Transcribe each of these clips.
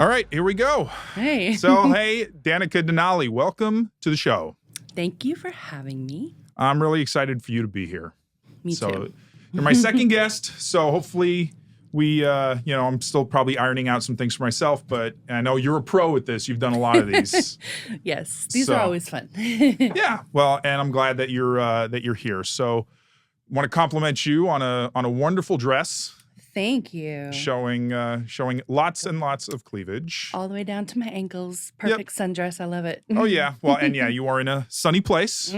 All right, here we go. Hey. So, hey, Danica Danali, welcome to the show. Thank you for having me. I'm really excited for you to be here. Me too. You're my second guest, so hopefully we, I'm still probably ironing out some things for myself, but I know you're a pro at this. You've done a lot of these. Yes, these are always fun. Yeah, well, and I'm glad that you're here. So, want to compliment you on a wonderful dress. Thank you. Showing lots and lots of cleavage. All the way down to my ankles. Perfect sundress. I love it. Oh, yeah. Well, and yeah, you are in a sunny place.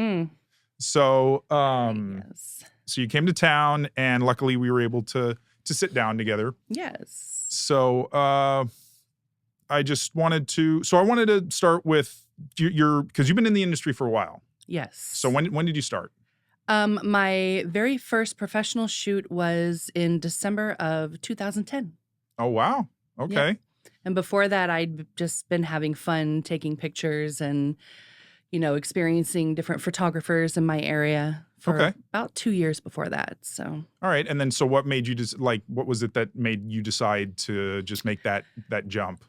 So, yes. So you came to town, and luckily we were able to sit down together. Yes. So, I wanted to start with because you've been in the industry for a while. Yes. So when did you start? My very first professional shoot was in December of 2010. Oh, wow. Okay. Yeah. And before that, I'd just been having fun taking pictures and, experiencing different photographers in my area for about 2 years before that. So. All right. And then, so what made you what was it that made you decide to just make that jump?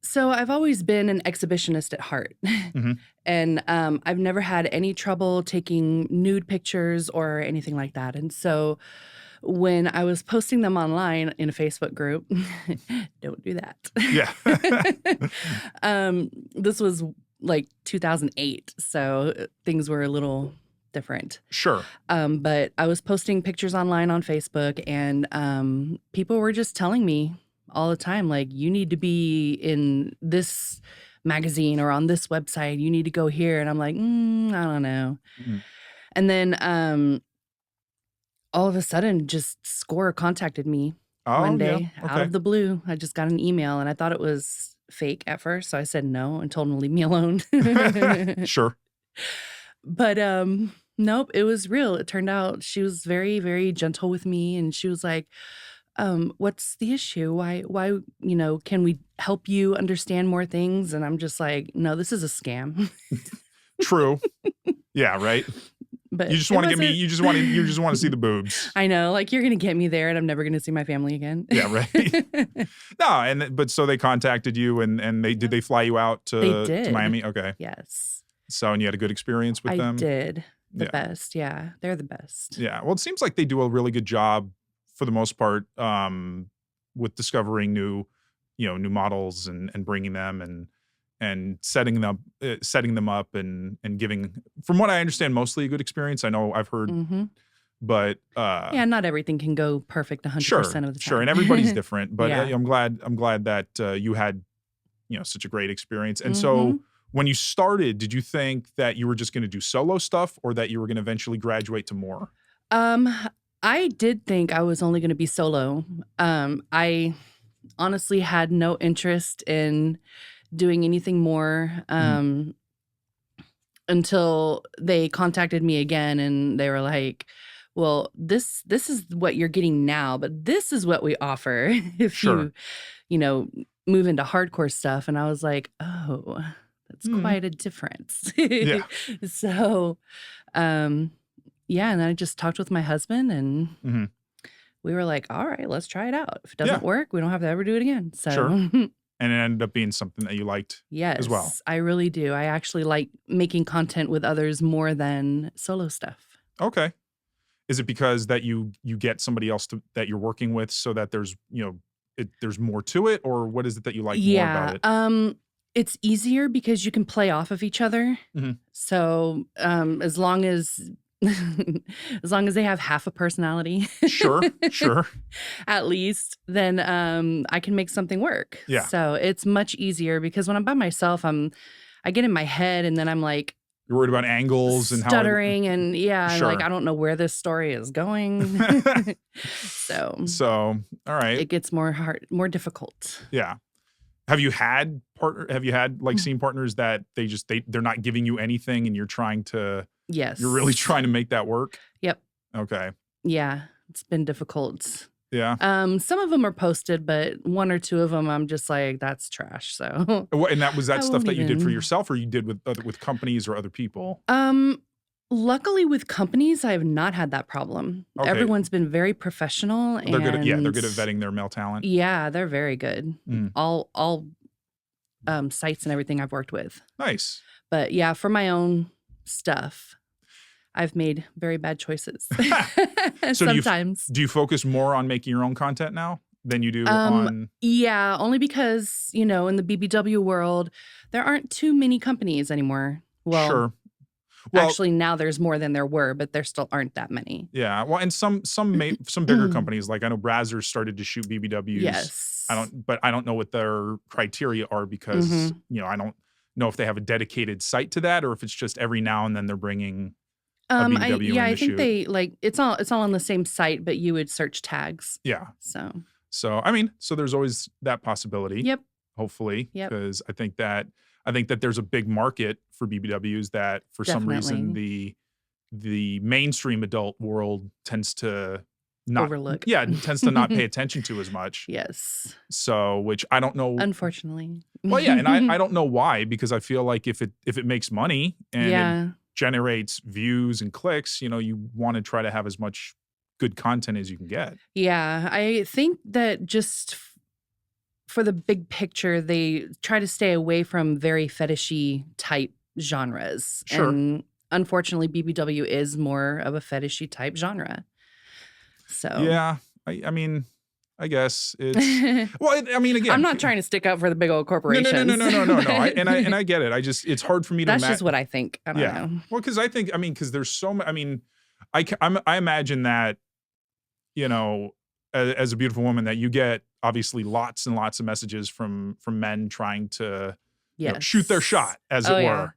So I've always been an exhibitionist at heart. Mm-hmm. And I've never had any trouble taking nude pictures or anything like that. And so when I was posting them online in a Facebook group, don't do that. Yeah. This was like 2008. So things were a little different. Sure. But I was posting pictures online on Facebook, and people were just telling me all the time, like, you need to be in this magazine or on this website. You need to go here. And I'm like, I don't know. Mm-hmm. And then all of a sudden, just Score contacted me one day out of the blue. I just got an email, and I thought it was fake at first. So I said no and told him to leave me alone. Sure. But nope, it was real. It turned out she was very, very gentle with me. And she was like, what's the issue? Why, can we help you understand more things? And I'm just like, no, this is a scam. True. Yeah. Right. But you just want to you just want to see the boobs. I know, like, you're going to get me there and I'm never going to see my family again. Yeah. Right. No. But so they contacted you and did they fly you out to Miami? Okay. Yes. So, and you had a good experience with them? I did. The best. Yeah. They're the best. Yeah. Well, it seems like they do a really good job for the most part, with discovering new models and bringing them and setting them up and giving, from what I understand, mostly a good experience. I know I've heard, but not everything can go perfect 100% of the time. Sure, and everybody's different. But Yeah. I'm glad that you had such a great experience. And so when you started, did you think that you were just going to do solo stuff, or that you were going to eventually graduate to more? I did think I was only going to be solo. I honestly had no interest in doing anything more until they contacted me again, and they were like, well, this is what you're getting now, but this is what we offer if you move into hardcore stuff. And I was like, oh, that's quite a difference. Yeah. So, and then I just talked with my husband, and we were like, all right, let's try it out. If it doesn't work, we don't have to ever do it again. So, sure. And it ended up being something that you liked as well. Yes, I really do. I actually like making content with others more than solo stuff. Okay. Is it because that you get somebody else that you're working with, so that there's, there's more to it, or what is it that you like more about it? It's easier because you can play off of each other. So, as long as they have half a personality, sure, at least, then I can make something work. Yeah. So it's much easier, because when I'm by myself, I get in my head, and then I'm like, you're worried about angles and stuttering, and Sure. like, I don't know where this story is going. So all right, it gets more difficult. Yeah. Have you had like scene partners that they're not giving you anything, and you're trying to? Yes. You're really trying to make that work? Yep. Okay. Yeah, it's been difficult. Yeah. Some of them are posted, but one or two of them, I'm just like, that's trash. So. And that was that stuff that you did for yourself, or you did with companies or other people? Luckily, with companies, I have not had that problem. Okay. Everyone's been very professional, They're good at, yeah, they're and good at vetting their male talent. yeah, they're very good. Mm. All sites and everything I've worked with. Nice. But yeah, for my own stuff, I've made very bad choices So sometimes. do you focus more on making your own content now than you do on? Yeah, only because, in the BBW world, there aren't too many companies anymore. Well, Sure. Well, actually, now there's more than there were, but there still aren't that many. yeah. Well, and some bigger companies, like I know Brazzers started to shoot BBWs. Yes. I don't know what their criteria are because I don't know if they have a dedicated site to that or if it's just every now and then they're bringing a BBW in to I think shoot. they it's all on the same site, but you would search tags. Yeah. So I mean, so there's always that possibility. Yep. Hopefully, Yep. because I think that there's a big market for BBWs that for some reason the mainstream adult world tends to not overlook. Yeah, tends to not pay attention to as much. Yes. So, which I don't know. Unfortunately. Well, yeah, and I don't know why, because I feel like if it makes money and it generates views and clicks, you want to try to have as much good content as you can get. Yeah, I think that just for the big picture, they try to stay away from very fetishy type genres. Sure. And unfortunately, BBW is more of a fetishy type genre. So yeah, I mean, I guess it's well. I mean, again, I'm not trying to stick up for the big old corporations. No. I get it. It's hard for me to. That's just what I think. I don't know. Well, because because there's so many. I mean, I imagine that, as a beautiful woman, that you get obviously lots and lots of messages from men trying to shoot their shot, as it were.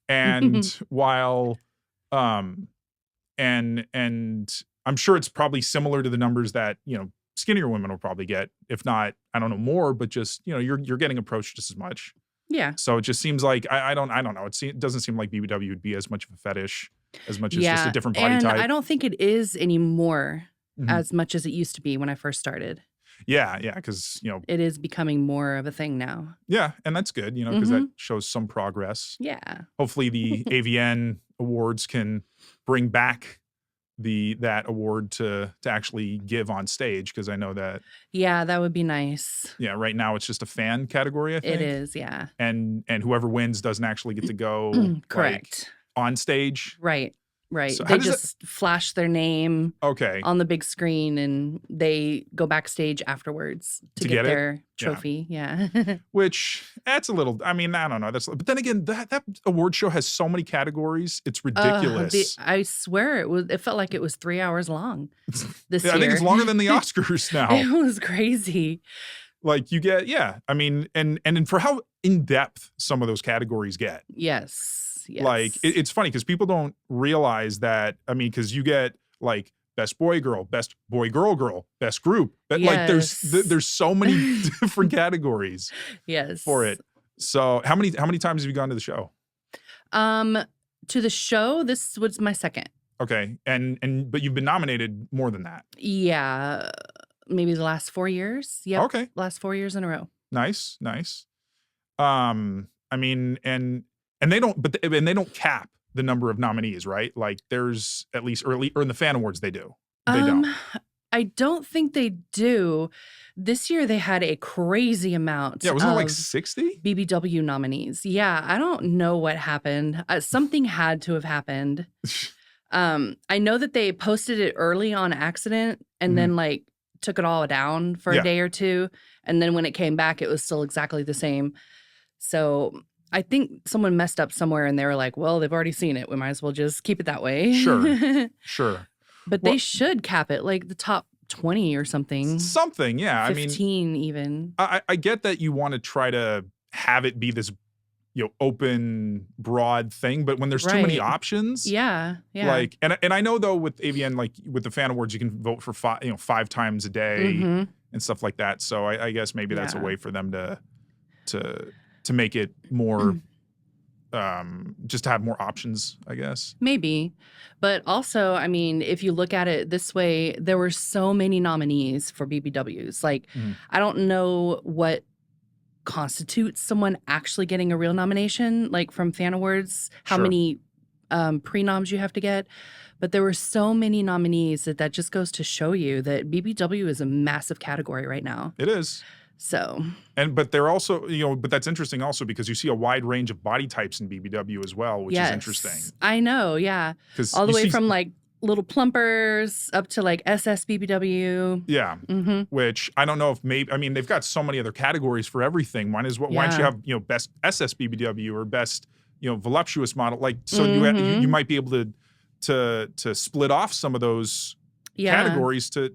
And while, and I'm sure it's probably similar to the numbers that, skinnier women will probably get, if not, I don't know, more, but just, you're getting approached just as much. Yeah. So it just seems like, I don't know. It doesn't seem like BBW would be as much of a fetish, as much as just a different body type. I don't think it is anymore as much as it used to be when I first started. Yeah, because, it is becoming more of a thing now. Yeah, and that's good, because that shows some progress. Yeah. Hopefully the AVN awards can bring back that award to actually give on stage, because I know that. Yeah, that would be nice. Yeah, right now it's just a fan category, I think. It is, yeah. And whoever wins doesn't actually get to go correct on stage. Right. So they just flash their name on the big screen, and they go backstage afterwards to get their trophy. Yeah. Which that's a little, I mean, I don't know. But then again, that award show has so many categories. It's ridiculous. I swear it felt like it was 3 hours long this year. I think it's longer than the Oscars now. It was crazy. Like you get, and for how in depth some of those categories get. Yes. Like it's funny because people don't realize that. I mean, because you get like best boy girl, best boy girl, best group. But like there's so many different categories. Yes. For it. So how many times have you gone to the show? To the show, this was my second. Okay, but you've been nominated more than that. Yeah, maybe the last 4 years. Yep. Okay. Last 4 years in a row. Nice. I mean, and they don't cap the number of nominees, right? Like there's at least early or in the fan awards they do. They don't. I don't think they do. This year they had a crazy amount. Yeah, wasn't it like 60 BBW nominees? Yeah, I don't know what happened. Something had to have happened. I know that they posted it early on accident and then like took it all down for a day or two, and then when it came back, it was still exactly the same. So I think someone messed up somewhere and they were like, well, they've already seen it. We might as well just keep it that way. Sure. But they should cap it like the top 20 or something. Something, yeah. 15 even. I get that you want to try to have it be this, open, broad thing. But when there's too many options. Yeah. Like, and I know though with AVN, like with the fan awards, you can vote for 5 times a day and stuff like that. So I guess maybe that's a way for them to make it more, just to have more options, I guess. Maybe. But also, I mean, if you look at it this way, there were so many nominees for BBWs. Like, I don't know what constitutes someone actually getting a real nomination, like from fan awards, how many pre-noms you have to get. But there were so many nominees that just goes to show you that BBW is a massive category right now. It is. So. But they're also, but that's interesting also because you see a wide range of body types in BBW as well, which is interesting. I know, yeah. All the way from like little plumpers up to like SS BBW. Yeah. Which I don't know if they've got so many other categories for everything. Why don't you have, best SS BBW or best, voluptuous model? Like, so you might be able to split off some of those categories to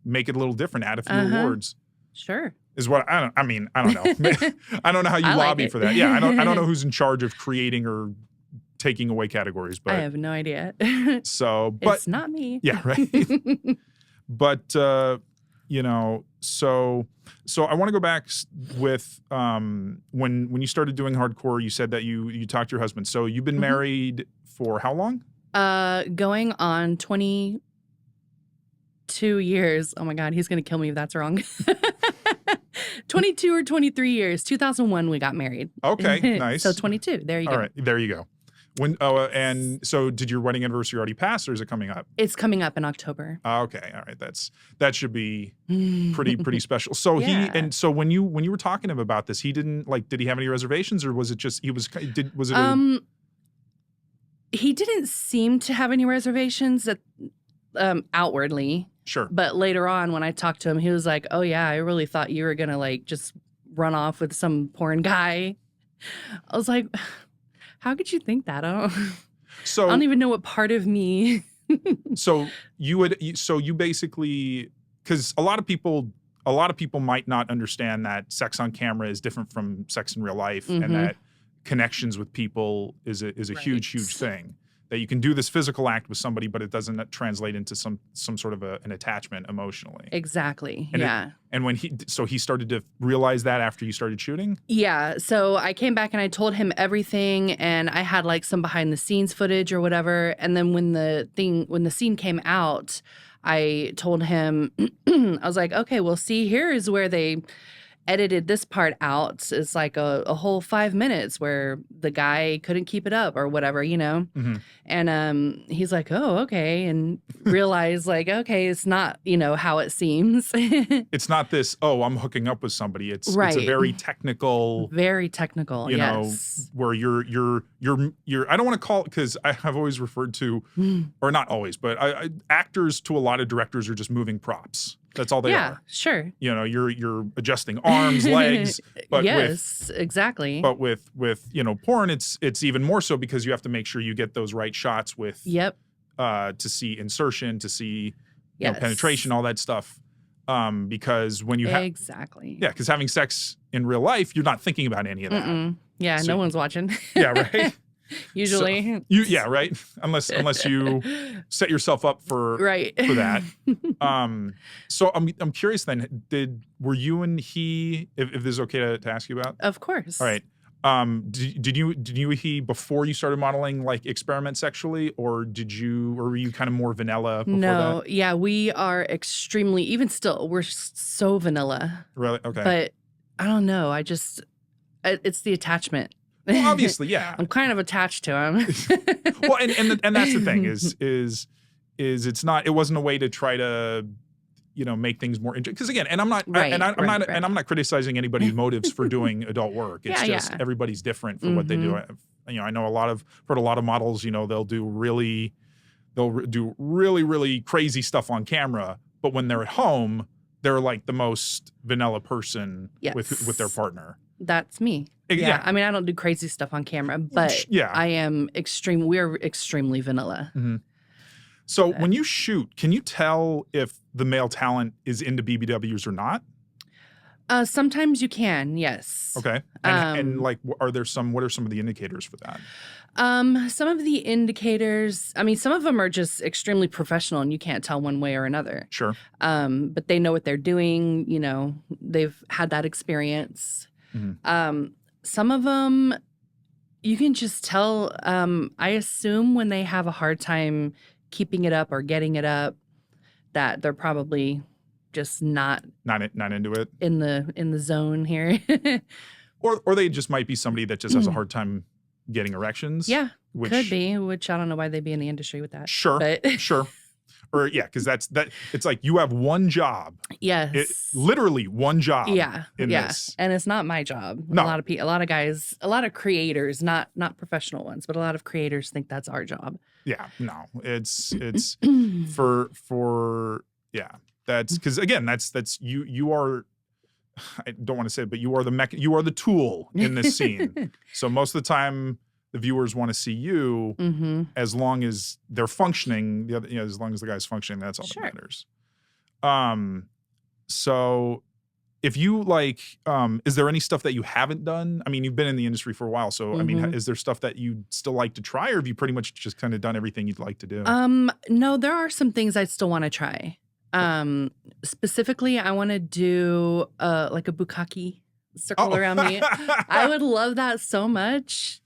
make it a little different, add a few awards. Sure. Is what I don't know. I don't know how you lobby for that. Yeah, I don't know who's in charge of creating or taking away categories, but I have no idea. But it's not me. Yeah, right. But so I want to go back with when you started doing hardcore, you said that you talked to your husband. So you've been married for how long? Going on 22 years. Oh my God, he's gonna kill me if that's wrong. 22 or 23 years. 2001 we got married. Okay, nice. So 22. There you go. All right, there you go. And so did your wedding anniversary already pass, or is it coming up? It's coming up in October. Okay, all right. That should be pretty special. So so when you were talking to him about this, he didn't did he have any reservations, or was it just he didn't seem to have any reservations outwardly. Sure. But later on, when I talked to him, he was like, "Oh yeah, I really thought you were gonna just run off with some porn guy." I was like, "How could you think that?" I don't even know what part of me. So you basically, because a lot of people might not understand that sex on camera is different from sex in real life, and that connections with people is a huge thing. That you can do this physical act with somebody, but it doesn't translate into some sort of an attachment emotionally. Exactly. And and when he started to realize that after you started shooting? Yeah. So I came back and I told him everything, and I had some behind the scenes footage or whatever. And then when the scene came out, I told him, I was like, okay, well, see, here is where they edited this part out. It's like a whole 5 minutes where the guy couldn't keep it up or whatever, And he's like, oh, okay. And realized okay, it's not, how it seems. It's not this, oh, I'm hooking up with somebody. It's a very technical. Very technical, yes. Where you're I don't want to call it, because I have always referred to, or not always, but actors to a lot of directors are just moving props. That's all they are. Yeah, sure. You're adjusting arms, legs. But exactly. But with porn, it's even more so, because you have to make sure you get those right shots with. Yep. To see insertion, to see penetration, all that stuff. Because when you have exactly. Yeah, because having sex in real life, you're not thinking about any of that. Yeah, so, no one's watching. Yeah, right. Usually. Right. Unless you set yourself up for that. So I'm curious then, were you and he, if this is okay to ask you about? Of course. All right. Did you before you started modeling experiment sexually, or were you kind of more vanilla before No, that? Yeah, we are extremely, even still, we're so vanilla. Really? Okay. But I don't know. It's the attachment. Well, obviously, yeah. I'm kind of attached to him. Well, and that's the thing is it wasn't a way to try to, make things more interesting. Because again, and I'm not criticizing anybody's motives for doing adult work. It's just everybody's different for what they do. I know heard a lot of models, they'll do really crazy stuff on camera, but when they're at home, they're like the most vanilla person with their partner. That's me. Yeah. I don't do crazy stuff on camera, but we're extremely vanilla. Mm-hmm. So when you shoot, can you tell if the male talent is into BBWs or not? Sometimes you can, yes. Okay. And what are some of the indicators for that? Some of the indicators, some of them are just extremely professional and you can't tell one way or another. Sure. But they know what they're doing, they've had that experience. Mm-hmm. Some of them, you can just tell, I assume when they have a hard time keeping it up or getting it up, that they're probably just not into it in the zone here. or they just might be somebody that just has a hard time getting erections. Yeah. Could be, which I don't know why they'd be in the industry with that. Sure, But sure. Or yeah, because that it's like you have one job. yes. Literally one job in Yeah. this. And it's not my job. No. A lot of guys, a lot of creators, not professional ones, but a lot of creators think that's our job. Yeah, no. It's for yeah. That's because again, that's you are, I don't want to say it, but you are you are the tool in this scene. So most of the time the viewers want to see you as long as they're functioning, as long as the guy's functioning, that's all that matters. So if you like, is there any stuff that you haven't done? I mean, you've been in the industry for a while, so I mean, is there stuff that you'd still like to try, or have you pretty much just kind of done everything you'd like to do? No, there are some things I'd still want to try. Specifically, I want to do like a bukkake circle around me. I would love that so much.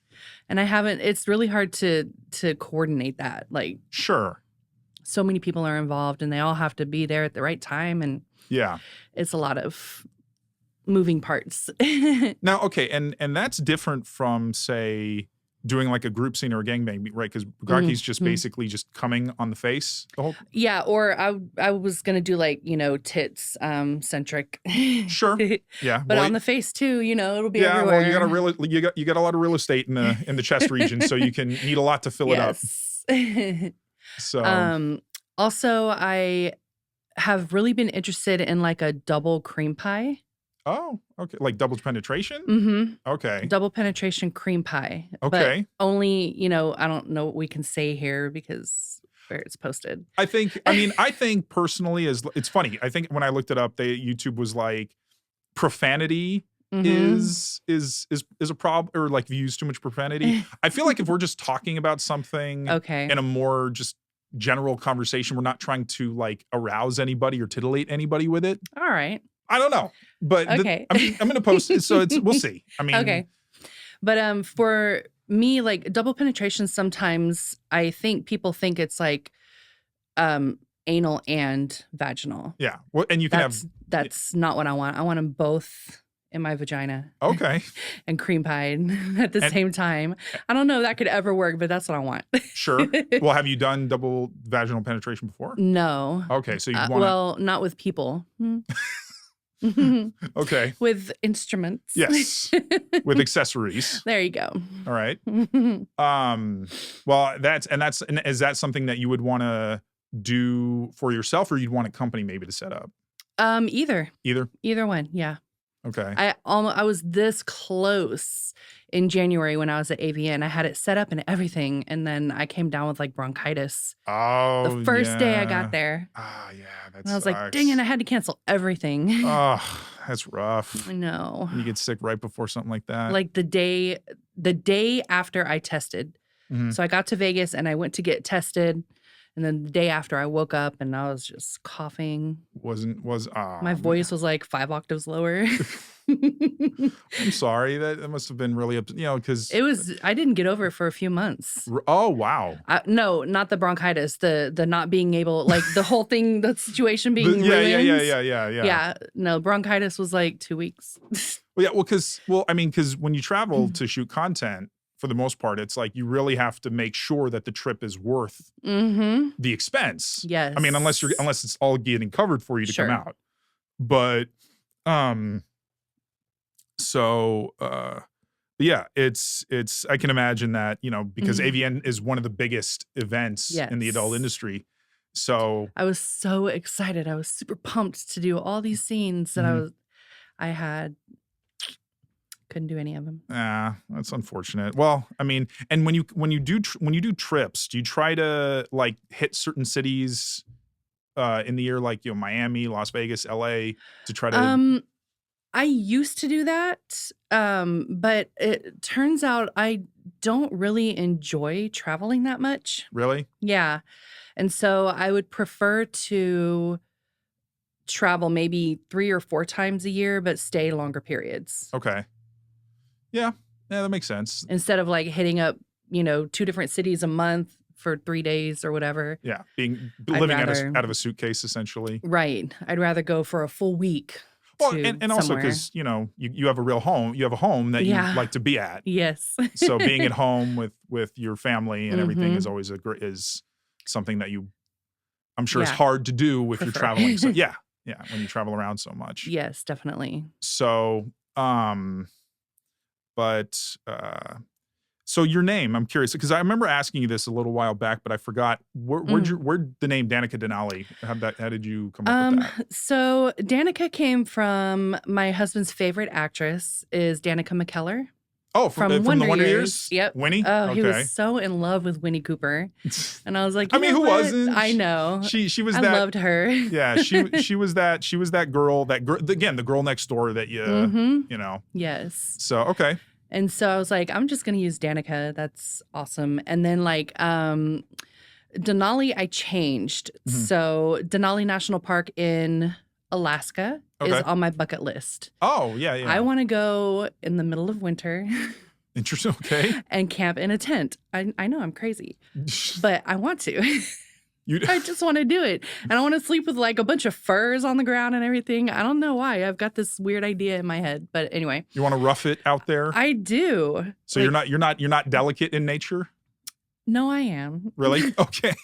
And I haven't, it's really hard to coordinate that. Like, sure. So many people are involved and they all have to be there at the right time. And yeah, it's a lot of moving parts. Now, okay. And that's different from, say, doing like a group scene or a gangbang, right? Because bukkake's just basically just coming on the face the whole. Yeah. Or I was going to do like, tits centric. Sure. Yeah. But on the face too, it'll be everywhere. Well, you got a lot of real estate in the chest region, so you need a lot to fill it up. So also I have really been interested in like a double cream pie. Oh, okay. Like double penetration? Okay. Double penetration cream pie. Okay. But only, I don't know what we can say here because where it's posted. I think personally, it's funny. I think when I looked it up, YouTube was like profanity is a problem, or like if you use too much profanity. I feel like if we're just talking about something in a more just general conversation, we're not trying to like arouse anybody or titillate anybody with it. All right. I don't know, but I'm going to post it, so we'll see. I mean, okay. But for me, like double penetration, sometimes I think people think it's like anal and vaginal. Yeah. Well, and you can that's not what I want. I want them both in my vagina. Okay. And cream pie at the same time. I don't know if that could ever work, but that's what I want. Sure. Well, have you done double vaginal penetration before? No. Okay, so you want well, not with people. Okay. With instruments. Yes. With accessories. There you go. All right. Well, is that something that you would want to do for yourself, or you'd want a company maybe to set up? Either one. Yeah. Okay. I was this close in January when I was at AVN. I had it set up and everything, and then I came down with like bronchitis. Oh, the first day I got there. Ah, yeah, that and I was like, dang it, I had to cancel everything. Oh, that's rough. I know. You get sick right before something like that. Like the day after I tested. So I got to Vegas and I went to get tested. And then the day after I woke up and I was just coughing. My voice was like 5 octaves lower. I'm sorry. That must have been really, because I didn't get over it for a few months. Oh, wow. No, not the bronchitis, the not being able, like the whole thing, the situation being ruined. Yeah. Yeah. No, bronchitis was like 2 weeks. Well, yeah. Because when you travel to shoot content, for the most part, it's like you really have to make sure that the trip is worth the expense. Yes. I mean, unless it's all getting covered for you to come out. But yeah, it's I can imagine that, because AVN is one of the biggest events in the adult industry. So I was so excited. I was super pumped to do all these scenes that I had. Couldn't do any of them. That's unfortunate. Well, I mean, and when you do trips, do you try to like hit certain cities in the year, like Miami, Las Vegas, LA, to try to? I used to do that, but it turns out I don't really enjoy traveling that much. Really? Yeah, and so I would prefer to travel maybe 3 or 4 times a year, but stay longer periods. Okay. Yeah, that makes sense. Instead of like hitting up, 2 different cities a month for 3 days or whatever. Yeah, living out of a suitcase essentially. Right. I'd rather go for a full week. Well, to and also somewhere. because, you have a real home. You have a home that you Yeah. like to be at. Yes. So being at home with your family and everything is Mhm. always is something that I'm sure is Yeah. hard to do if you're Prefer. traveling. So yeah, when you travel around so much. Yes, definitely. So, but so your name, I'm curious because I remember asking you this a little while back, but I forgot Mm. where'd the name Danica Denali? How did you come up with that? So Danica came from my husband's favorite actress is Danica McKellar Oh, from from the Wonder Wonder Years. Years, Yep. Winnie. Oh, he was Okay. so in love with Winnie Cooper. And I was like, I you mean, know who what? wasn't? I know. She was I that. loved her. Yeah, she was that girl again, the girl next door that Mm-hmm. you know. Yes. So okay. And so I was like, I'm just gonna use Danica. That's awesome. And then like Denali, I changed. Mhm. So Denali National Park in Alaska is Okay. on my bucket list. Oh yeah, I yeah. want to go in the middle of winter Interesting. Okay. and camp in a tent. I know I'm crazy, but I want to. You I just want to do it. And I want to sleep with like a bunch of furs on the ground and everything. I don't know why. I've got this weird idea in my head. But anyway, you want to rough it out there? I do. So Like, you're not delicate in nature? no, I am. Really? Okay.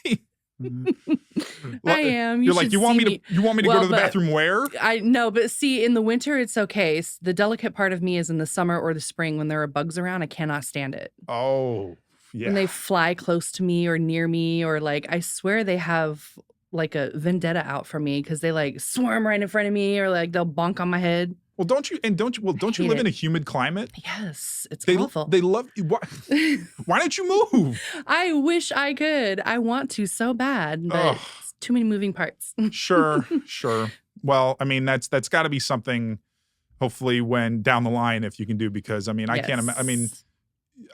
I am. You're like, you want me to go Well, to the but bathroom where? I know, but see, in the winter, it's okay. The delicate part of me is in the summer or the spring when there are bugs around. I cannot stand it. Oh, yeah. When they fly close to me or near me, or like, I swear they have like a vendetta out for me because they like swarm right in front of me or like they'll bonk on my head. Well, don't you hate live in it. a humid climate? Yes, it's They awful. they love you. Why don't you move? I wish I could. I want to so bad, but Ugh. it's too many moving parts. Sure. Well, I mean, that's got to be something. Hopefully, when down the line, if you can do, because I mean, I can't. I mean, Yes.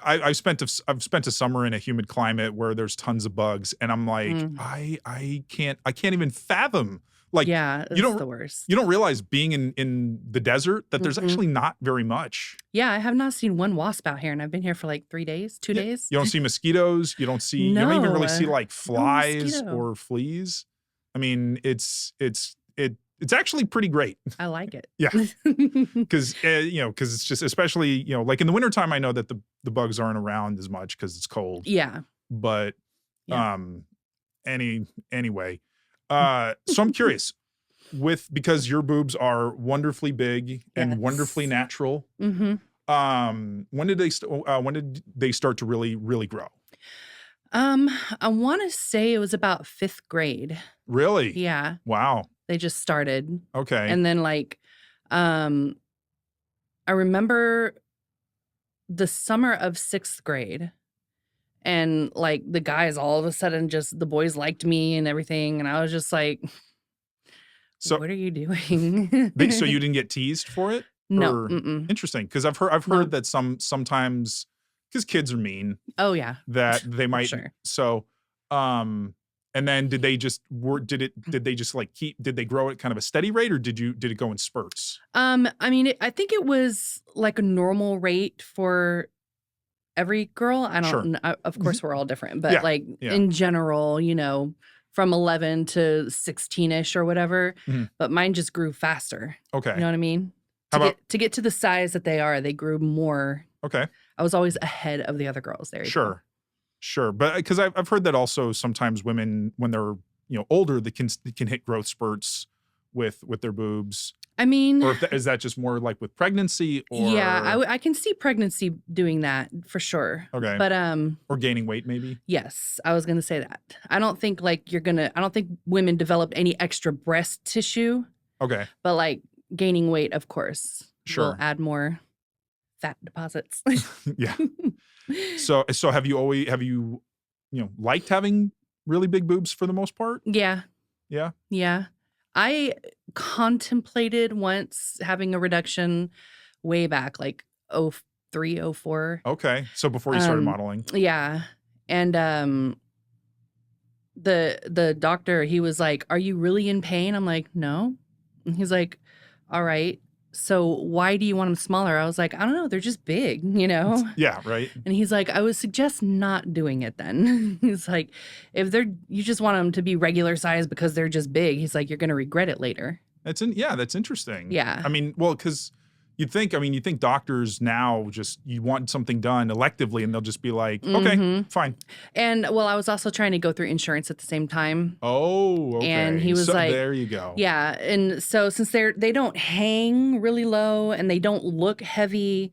I've spent a summer in a humid climate where there's tons of bugs, and I'm like, Mm. I can't even fathom. Like, Yeah, you it's the worst. don't realize being in the desert that there's Mhm. actually not very much. Yeah, I have not seen one wasp out here, and I've been here for like 3 days, 2 Yeah, days. you don't see mosquitoes. You don't even really see No, like flies mosquito. or fleas. I mean, it's actually pretty great. I like it. Yeah. Because because it's just, especially like in the wintertime, I know that the bugs aren't around as much because it's cold. Yeah. But Yeah. anyway, so I'm curious because your boobs are wonderfully big and wonderfully Yes. natural. Mhm. When did they start to really grow? I wanna say it was about 5th grade. Really? Yeah, Wow. they just started. Okay. And then, like, I remember the summer of 6th grade, and, like, the guys all of a sudden the boys liked me and everything, and I was just like, So "What are you doing?" so you didn't get teased for it? No, Or mm-mm. interesting, because I've heard No. that sometimes, because kids are mean, Oh, yeah. that they might. sure. So, and then did they just like did they grow at kind of a steady rate, or did it go in spurts? I mean, I think it was, like, a normal rate for every girl. I Sure. don't kn of course, we're all different, but, Yeah, like, yeah. in general, from 11 to 16-ish or whatever, Mhm. but mine just grew faster. Okay. You know what I mean? How about To get to the size that they are, they grew more. okay? I was always ahead of the other girls. There you go. Sure. But because I've heard that also sometimes women, when they're older, they can hit growth spurts with their boobs. I mean, Or is that just more like with pregnancy, or yeah, I can see pregnancy doing that for sure. okay, But or gaining weight maybe? yes, I was gonna say that. I don't think I don't think women develop any extra breast tissue, Okay, but like gaining weight, of course, will sure. add more fat deposits. Yeah. So have you liked having really big boobs for the most part? Yeah, Yeah. yeah. I contemplated once having a reduction way back, like 03, 04. Okay. So before you started Um, modeling. Yeah. And the doctor, he was like, "Are you really in pain?" I'm like, "No." And he's like, "All right. So why do you want them smaller?" I was like, "I don't know. They're just big, you know?" Yeah, right. And he's like, "I would suggest not doing it then." He's like, "If you just want them to be regular size because they're just big," he's like, "you're going to regret it later." That's interesting. Yeah. I mean, well, because you'd think doctors now just you want something done electively, and they'll just be like, okay, fine. And well, I was also trying to go through insurance at the same time. Oh, okay. And he was so like, there you go. Yeah. And so since they don't hang really low and they don't look heavy,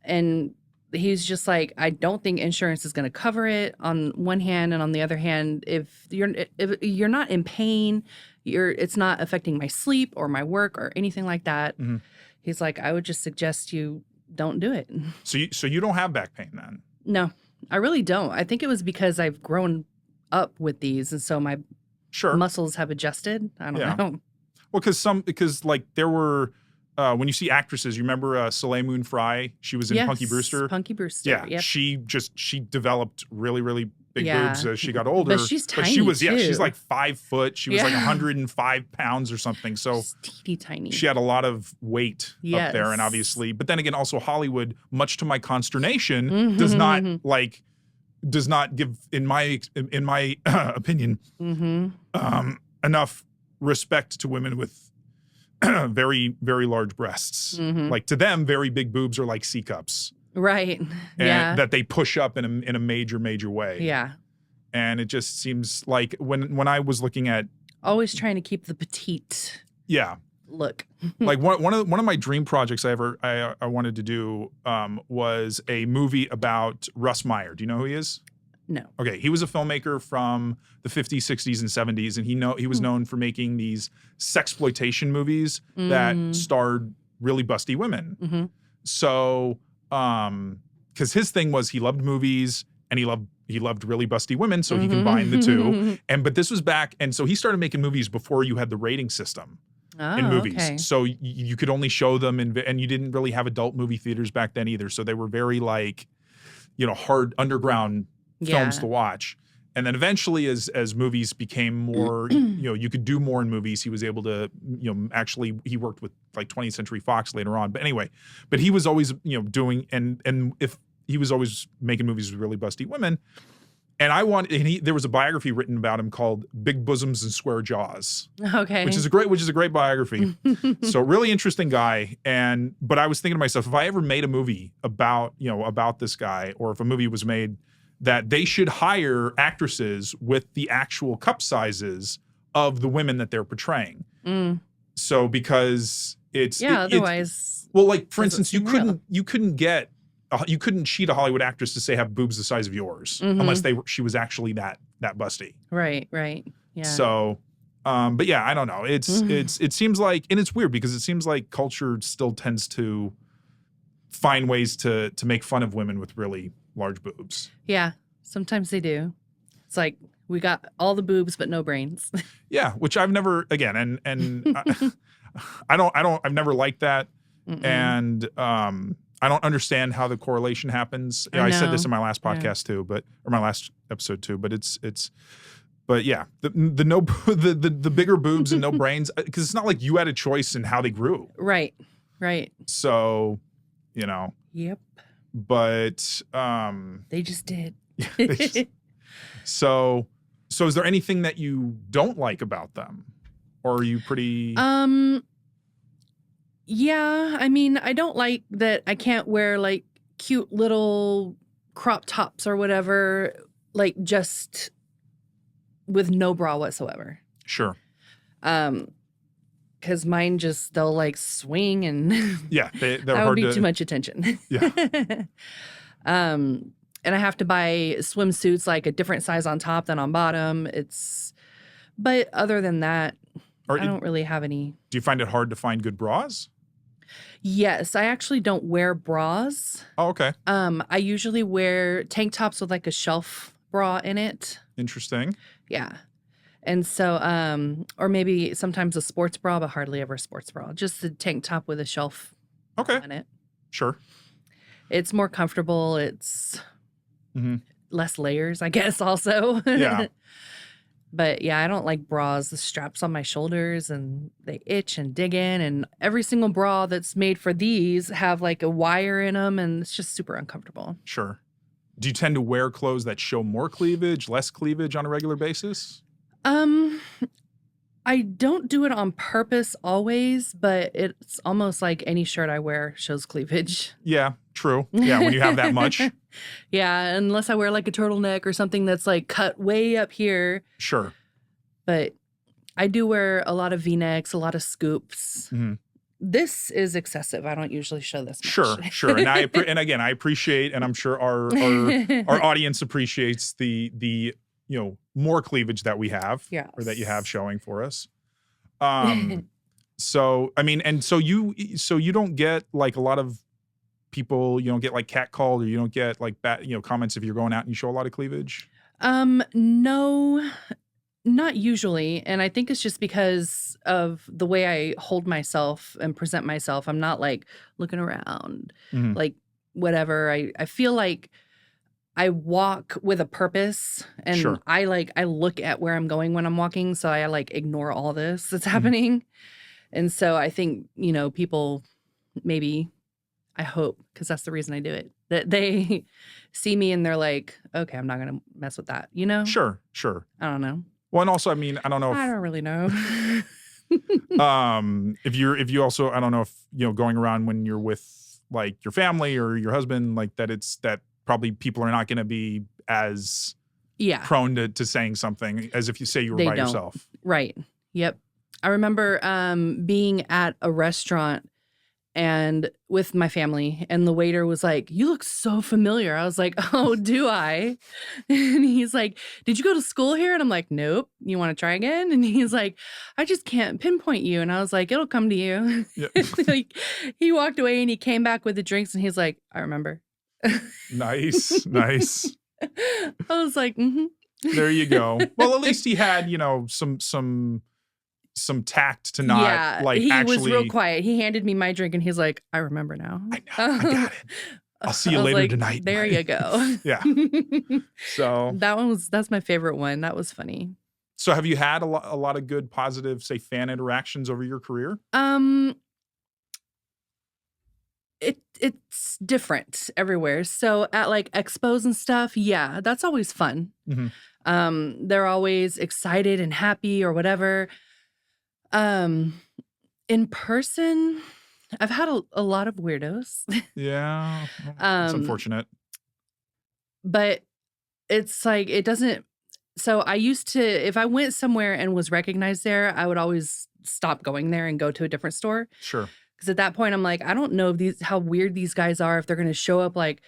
and he's just like, I don't think insurance is going to cover it on one hand. And on the other hand, if you're not in pain, it's not affecting my sleep or my work or anything like that. He's like, I would just suggest you don't do it. So you don't have back pain then? No, I really don't. I think it was because I've grown up with these. And so my muscles have adjusted. I don't know. Well, because like there were, when you see actresses, you remember Soleil Moon Frye? She was in Punky Brewster. Punky Brewster. Yeah. Yep. She developed really, really big boobs as she got older. But she's tiny. But she was, too. she's like 5 foot. She was like 105 pounds or something. So she's teeny tiny. She had a lot of weight up there. And obviously, but then again, also Hollywood, much to my consternation, does not give, in my opinion, enough respect to women with very, very large breasts. Like to them, very big boobs are like C cups. Right. And that they push up in a major, major way. Yeah. And it just seems like when I was looking at always trying to keep the petite look. Like one of my dream projects I wanted to do was a movie about Russ Meyer. Do you know who he is? No. Okay, he was a filmmaker from the 50s, 60s, and 70s, and he was known for making these sexploitation movies that starred really busty women. So, because his thing was he loved movies and he loved really busty women, so he combined the two. But this was back, and so he started making movies before you had the rating system in movies. Okay. So you could only show them, and you didn't really have adult movie theaters back then either. So they were very like, hard underground films to watch. And then eventually as movies became more, you could do more in movies, he was able to, actually he worked with like 20th Century Fox later on. But anyway, he was always, doing, and if he was always making movies with really busty women. And there was a biography written about him called Big Bosoms and Square Jaws. Okay. Which is a great biography. So really interesting guy. But I was thinking to myself, if I ever made a movie about this guy, or if a movie was made, that they should hire actresses with the actual cup sizes of the women that they're portraying. So because otherwise, like for instance, you couldn't cheat a Hollywood actress to say have boobs the size of yours unless she was actually that busty. Right. Yeah. So, but yeah, I don't know. It seems like, and it's weird because it seems like culture still tends to find ways to make fun of women with really large boobs. Yeah, sometimes they do. It's like we got all the boobs but no brains. Yeah, which I've never and I've never liked that. And I don't understand how the correlation happens. I said this in my last podcast too, or my last episode too, but yeah, the bigger boobs and no brains, because it's not like you had a choice in how they grew. Right. So, Yep. But they just did. So is there anything that you don't like about them? Or are you pretty Yeah, I mean, I don't like that I can't wear like cute little crop tops or whatever, like just with no bra whatsoever. Sure. Because mine they'll like swing and they're that hard would be too much attention. Yeah. And I have to buy swimsuits like a different size on top than on bottom. But other than that, I don't really have any. Do you find it hard to find good bras? Yes, I actually don't wear bras. Oh, okay. I usually wear tank tops with like a shelf bra in it. Interesting. Yeah. And so, or maybe sometimes a sports bra, but hardly ever a sports bra. Just a tank top with a shelf on it. Sure. It's more comfortable. It's less layers, I guess, also. Yeah. But yeah, I don't like bras. The straps on my shoulders and they itch and dig in. And every single bra that's made for these have like a wire in them, and it's just super uncomfortable. Sure. Do you tend to wear clothes that show more cleavage, less cleavage on a regular basis? I don't do it on purpose always, but it's almost like any shirt I wear shows cleavage. Yeah, true. Yeah, when you have that much. Yeah, unless I wear like a turtleneck or something that's like cut way up here. Sure. But I do wear a lot of V-necks, a lot of scoops. Mhm. This is excessive. I don't usually show this much. Sure. And again, I appreciate, and I'm sure our audience appreciates the more cleavage that we have, or that you have showing for us. So I mean, and so you don't get like a lot of people, you don't get like catcalled, or you don't get like bad, comments if you're going out and you show a lot of cleavage. No, not usually. And I think it's just because of the way I hold myself and present myself. I'm not like looking around, Mhm. like whatever. I feel like I walk with a purpose, and Sure. I look at where I'm going when I'm walking. So I like ignore all this that's Mhm. happening. And so I think, people maybe, I hope, because that's the reason I do it, that they see me and they're like, okay, I'm not going to mess with that, Sure. I don't know. Well, and also, I mean, I don't know I if don't really know. if you also, I don't know if going around when you're with like your family or your husband, like that probably people are not going to be as Yeah, prone to saying something as if you say you were they by don't. yourself. Right. Yep. I remember being at a restaurant and with my family, and the waiter was like, "You look so familiar." I was like, "Oh, do I?" And he's like, "Did you go to school here?" And I'm like, "Nope. You want to try again?" And he's like, "I just can't pinpoint you." And I was like, "It'll come to you." Yeah. Like, he walked away and he came back with the drinks and he's like, "I remember." Nice. I was like, "Mm-hmm." There you go. Well, at least he had, some tact to not Yeah, like he actually. was real quiet. He handed me my drink and he's like, "I remember now." I know, I got it. I'll see you I was later like, tonight. there you go. Yeah. So That's my favorite one. That was funny. have you had a lot of good, positive, say, fan interactions over your career? Um, it's different everywhere. So at like expos and stuff, yeah, that's always fun. Mhm. They're always excited and happy or whatever. Um, in person, I've had a lot of weirdos. Yeah. It's Um, unfortunate. but it's like it doesn't. So I used to, if I went somewhere and was recognized there, I would always stop going there and go to a different store. Sure. Because at that point, I'm like, I don't know how weird these guys are, if they're going to show up like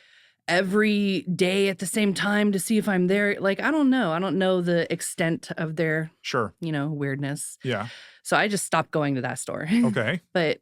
every day at the same time to see if I'm there. Like, I don't know. I don't know the extent of their, Sure. weirdness. Yeah. So I just stopped going to that store. Okay. But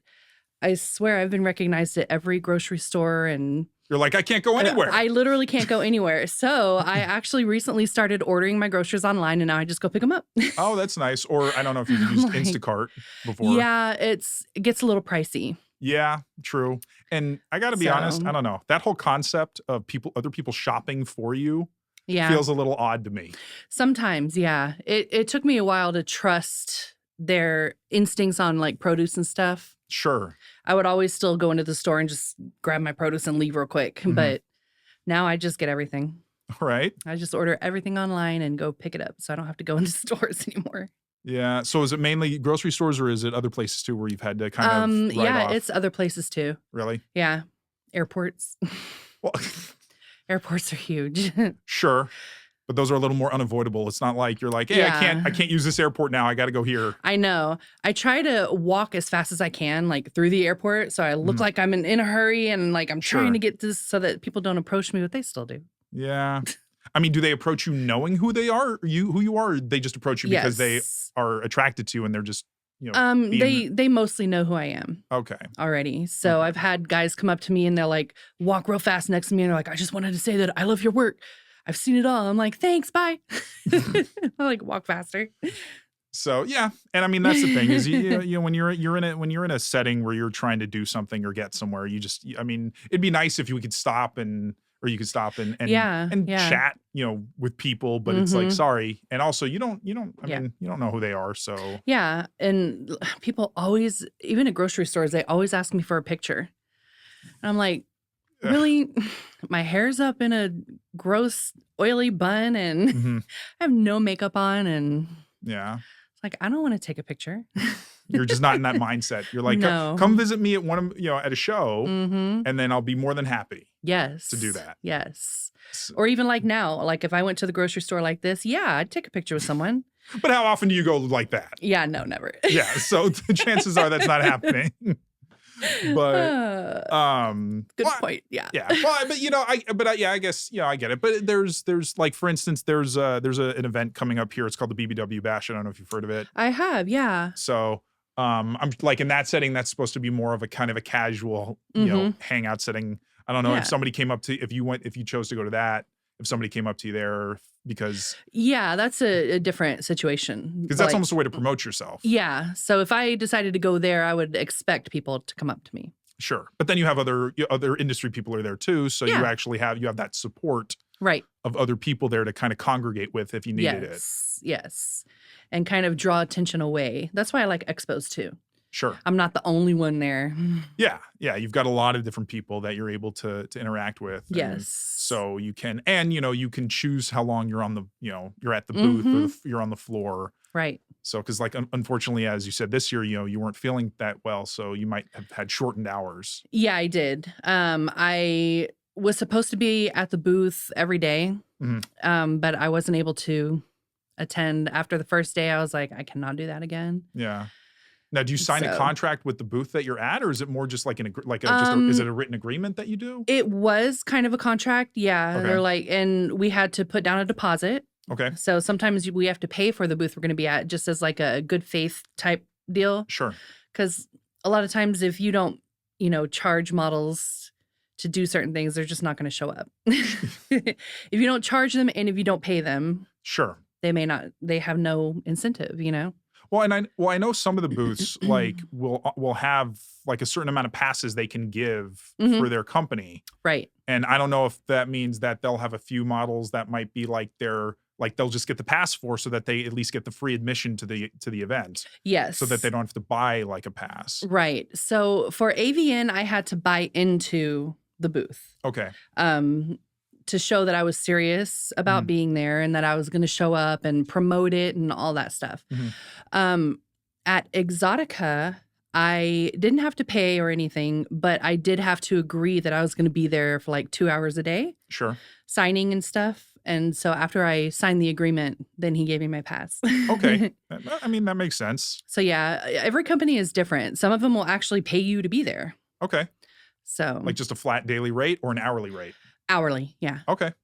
I swear I've been recognized at every grocery store, and You're like, I can't go anywhere. I literally can't go anywhere. So I actually recently started ordering my groceries online, and now I just go pick them up. Oh, that's nice. Or I don't know if you've used Like, Instacart before. yeah, it gets a little pricey. Yeah, true. And I got to be honest, So I don't know. That whole concept of other people shopping for you yeah, feels a little odd to me. sometimes, yeah. It took me a while to trust their instincts on like produce and stuff. Sure. I would always still go into the store and just grab my produce and leave real quick. Mhm. But now I just get everything. All right. I just order everything online and go pick it up, so I don't have to go into stores anymore. Yeah. So is it mainly grocery stores, or is it other places too where you've had to kind of write Yeah, off? it's other places too. Really? Yeah. Airports. Well, Airports are huge. sure. But those are a little more unavoidable. It's not like you're like, hey, Yeah. I can't use this airport now. I got to go here. I know. I try to walk as fast as I can, like through the airport, so I look Mhm. like I'm in a hurry and like I'm trying Sure. to get this so that people don't approach me, but they still do. Yeah. I mean, do they approach you knowing who they are, who you are, or they just approach you because they Yes. are attracted to you and they're just, being They mostly know who I am okay. already. So Okay. I've had guys come up to me and they'll like walk real fast next to me and they're like, "I just wanted to say that I love your work. I've seen it all." I'm like, "Thanks, bye." I like walk faster. So yeah, and I mean that's the thing is when you're in a setting where you're trying to do something or get somewhere, I mean it'd be nice if you could stop and Yeah, yeah. chat with people, but it's like Mhm. sorry, and also you don't I Yeah. mean you don't know who they are, so Yeah, and people always, even at grocery stores, they always ask me for a picture. And I'm like, ugh, really? My hair's up in a gross, oily bun and mhm, I have no makeup on. And yeah. Like, I don't want to take a picture. You're just not in that mindset. You're like, No. come visit me at one of, at a show, Mm-hmm. and then I'll be more than happy Yes. to do that. Yes. So, Or even like now, like if I went to the grocery store like this, yeah, I'd take a picture with someone. but how often do you go like that? Yeah, no, never. Yeah, so the chances are that's not happening. But good point. Yeah. Yeah, well, but I guess I get it. But there's like, for instance, there's an event coming up here. It's called the BBW Bash. I don't know if you've heard of it. I have, yeah. So I'm like, in that setting, that's supposed to be more of a kind of a casual, hangout setting. I don't know if somebody came up to, if you chose to go to that, if somebody came up to you there, because yeah, that's a different situation. Because that's almost a way to promote yourself. Yeah. So if I decided to go there, I would expect people to come up to me. Sure. But then you have other industry people are there too. So you actually have that support of other people there to kind of congregate with if you needed it. Yes. And kind of draw attention away. That's why I like expos too. Sure. I'm not the only one there. Yeah. Yeah. You've got a lot of different people that you're able to interact with. Yes. So you can, and you can choose how long you're on the, you're at the booth or you're on the floor. Right. So, because like, unfortunately, as you said, this year, you weren't feeling that well. So you might have had shortened hours. Yeah, I did. I was supposed to be at the booth every day, but I wasn't able to attend. After the first day, I was like, I cannot do that again. Yeah. Now, do you sign a contract with the booth that you're at, or is it more just like is it a written agreement that you do? It was kind of a contract. Yeah. Okay. They're like, and we had to put down a deposit. Okay. So sometimes we have to pay for the booth we're going to be at, just as like a good faith type deal. Sure. Because a lot of times if you don't, charge models to do certain things, they're just not going to show up. If you don't charge them and if you don't pay them, sure, they have no incentive, Well, and I know some of the booths like will have like a certain amount of passes they can give for their company. Right. And I don't know if that means that they'll have a few models that might be like they'll just get the pass for, so that they at least get the free admission to the event. Yes. So that they don't have to buy like a pass. Right. So for AVN, I had to buy into the booth. Okay. To show that I was serious about being there and that I was going to show up and promote it and all that stuff. At Exotica, I didn't have to pay or anything, but I did have to agree that I was going to be there for like 2 hours a day. Sure. Signing and stuff. And so after I signed the agreement, then he gave me my pass. Okay. I mean, that makes sense. So yeah, every company is different. Some of them will actually pay you to be there. Okay. So like just a flat daily rate or an hourly rate? Hourly, yeah. Okay.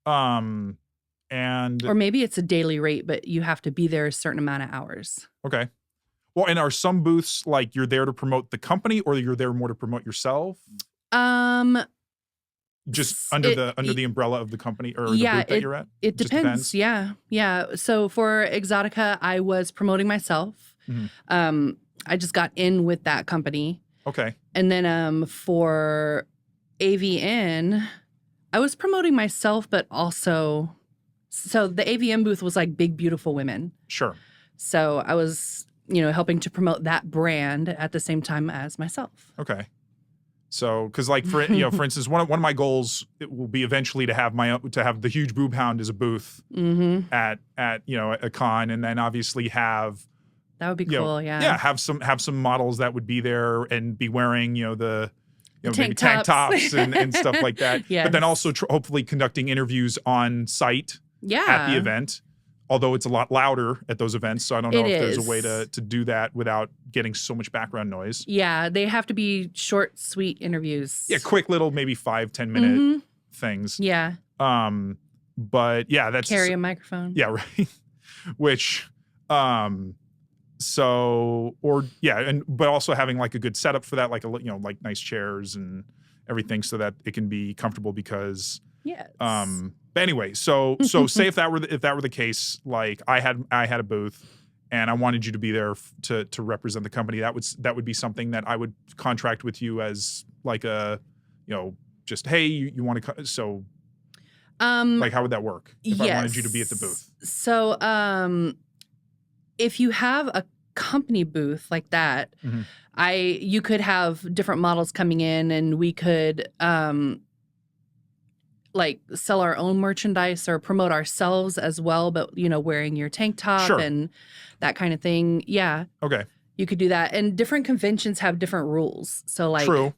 And or maybe it's a daily rate, but you have to be there a certain amount of hours. Okay. Well, and are some booths like you're there to promote the company, or you're there more to promote yourself? Just under the umbrella of the company or the booth that you're at? It depends. Yeah. So for Exotica, I was promoting myself. I just got in with that company. Okay. And then for AVN, I was promoting myself, but also, so the AVN booth was like Big Beautiful Women. Sure. So I was, helping to promote that brand at the same time as myself. Okay. So, because like for instance, one of my goals it will be eventually to have the Huge Boob Hound as a booth at a con, and then obviously have that would be cool. Yeah. Have some models that would be there and be wearing the tank tops and stuff like that. Yes. But then also hopefully conducting interviews on site at the event. Although it's a lot louder at those events, so I don't know if there's a way to do that without getting so much background noise. Yeah, they have to be short, sweet interviews. Yeah, quick little maybe 5-10 minute things. Yeah. But yeah, that's carry a microphone. Yeah, right. Which but also having like a good setup for that, like like nice chairs and everything, so that it can be comfortable because yes. But anyway, so say if that were the case, like I had a booth and I wanted you to be there to represent the company, that would be something that I would contract with you as like a just hey, you want to so like how would that work if I wanted you to be at the booth? So if you have a company booth like that, you could have different models coming in and we could like sell our own merchandise or promote ourselves as well, but wearing your tank top Sure. and that kind of thing. Yeah, Okay. you could do that. And different conventions have different rules. So like True.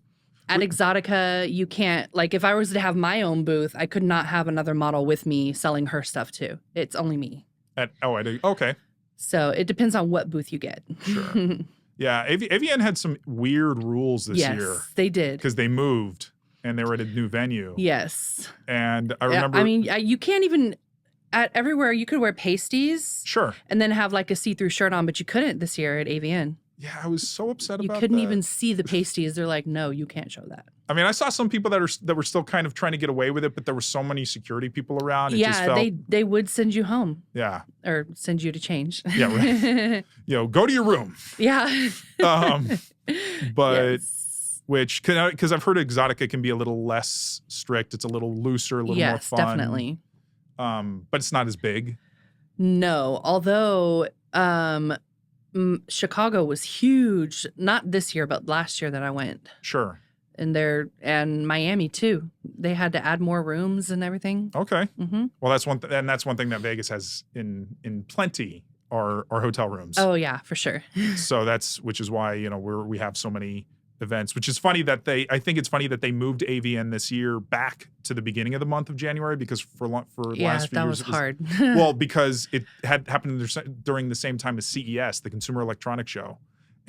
at Exotica, you can't, like if I was to have my own booth, I could not have another model with me selling her stuff too. It's only me. I do. Okay. So it depends on what booth you get. Sure. Yeah. AVN had some weird rules this year. Yes, they did. Because they moved and they were at a new venue. Yes. And I remember. I mean, you can't even, at everywhere, you could wear pasties. Sure. And then have like a see-through shirt on, but you couldn't this year at AVN. Yeah, I was so upset about that. You couldn't even see the pasties. They're like, no, you can't show that. I mean, I saw some people that were still kind of trying to get away with it, but there were so many security people around. It just felt, they would send you home. Yeah. Or send you to change. Yeah. Right. Go to your room. Yeah. But yes. because I've heard Exotica can be a little less strict. It's a little looser, a little more fun. Yes, definitely. But it's not as big. No, although Chicago was huge. Not this year, but last year that I went. Sure. And Miami too. They had to add more rooms and everything. Okay. Mm-hmm. Well, that's one thing that Vegas has in plenty are hotel rooms. Oh yeah, for sure. So which is why we have so many events. Which is funny I think it's funny that they moved AVN this year back to the beginning of the month of January because for the last few that years was hard. Well, because it had happened during the same time as CES, the Consumer Electronics Show,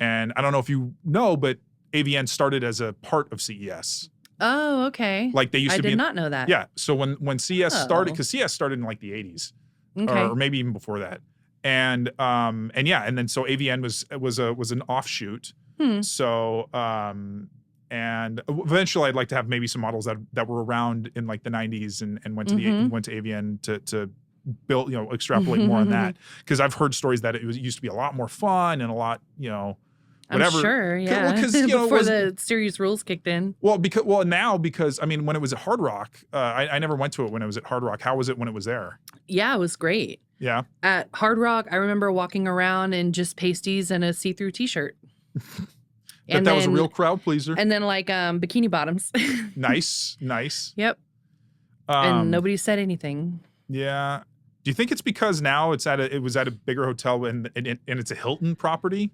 and I don't know if you know, but AVN started as a part of CES. Oh, okay. Like they used to be. I did not know that. Yeah. So when CES started, because CES started in like the 80s, okay. or maybe even before that, and then so AVN was an offshoot. So and eventually I'd like to have maybe some models that were around in like the 90s and went to AVN to build extrapolate more on that, because I've heard stories that it used to be a lot more fun and a lot whatever. I'm sure, yeah. Because before the series rules kicked in. Because I mean, when it was at Hard Rock, I never went to it when it was at Hard Rock. How was it when it was there? Yeah, it was great. Yeah. At Hard Rock, I remember walking around in just pasties and a see-through T-shirt. That was a real crowd pleaser. And then like bikini bottoms. Nice. Yep. And nobody said anything. Yeah. Do you think it's because now it was at a bigger hotel and it's a Hilton property?